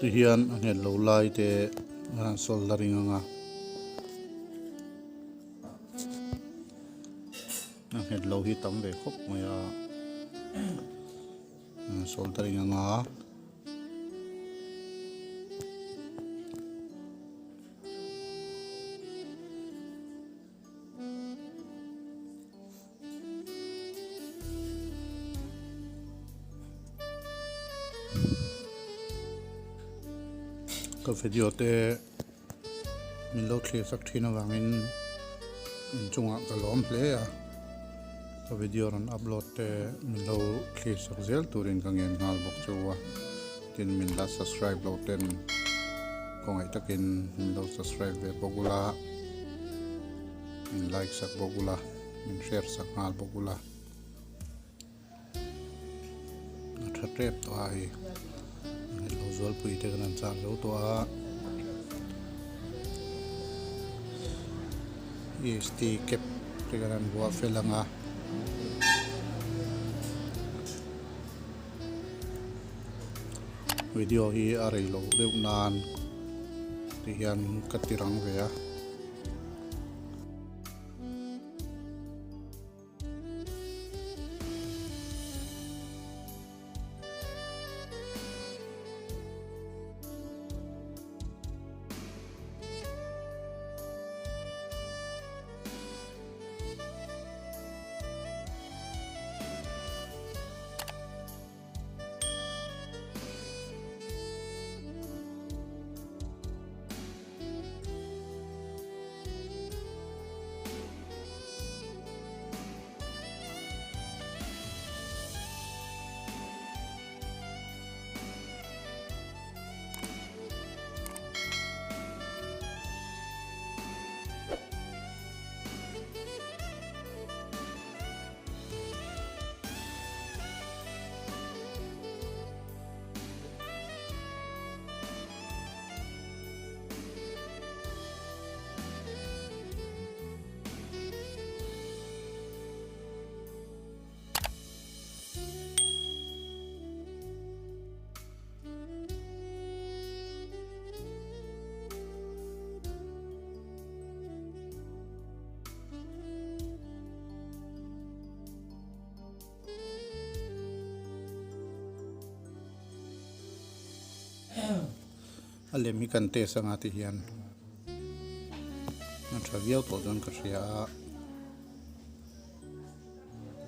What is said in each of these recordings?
tu hian an het lo lai te soldering anga an het lo hi tam ve khop mai a soldering anga ka video te min lo thli sak thina wangin chunga ka lom ple a ka video ran upload te min lo thli sak zel turin ka ngen ngal bok chuwa tin min la subscribe lo ten ko ngai takin min lo subscribe ve bokula min like sak bokula min share sak ngal bokula tha trep to ai zual pui te kan char lo to a st cap te kan bua felanga video hi arei lo deuh nan ti hian katirang ve a alem hi kan te sanga ti hian na travial to don ka ria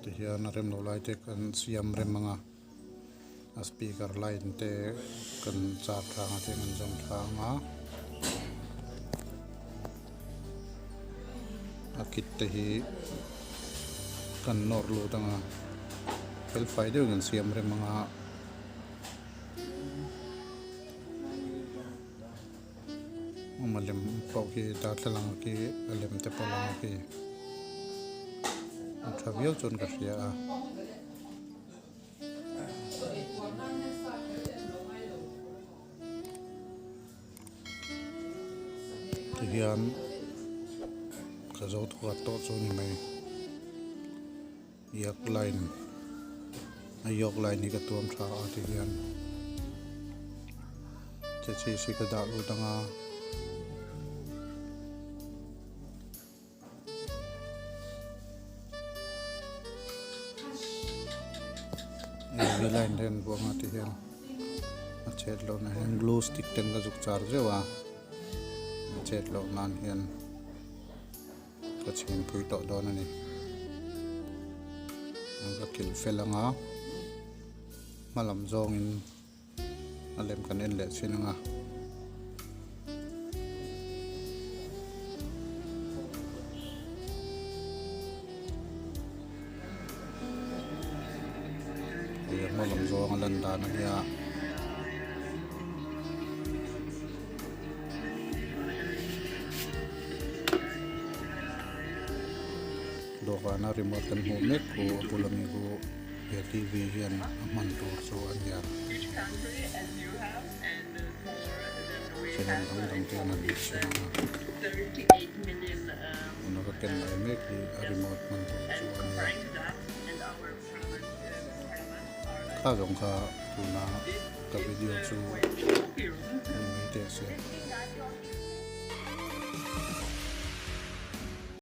ti hian rem lo lai te kan siam rem manga a speaker line te kan cha thanga te kan jong thanga a kit te hi kan nor lu tanga pel fai de kan siam rem manga malem pau ki ta thalang ki alem te palang ki travel chon ka ria a ti hian ka zo to to choni mai yak line ayok line ni ka tuam tha a ti hian che chi si ka da lu tanga line den buang ati hian a chet lo na hen glue stick ten ka juk char jewa a chet lo nan hian ka chen pui to don ani ka kil felanga malam zong in alem kan en le sinanga malam zong lan dan ya do kana remote kan hu mek ko pulami ko TV hian man tur so an ya senan dang te na bi 38 million no ka ken na mek ki remote man tur so an ya ka jong ka tuna ta video chu mai te se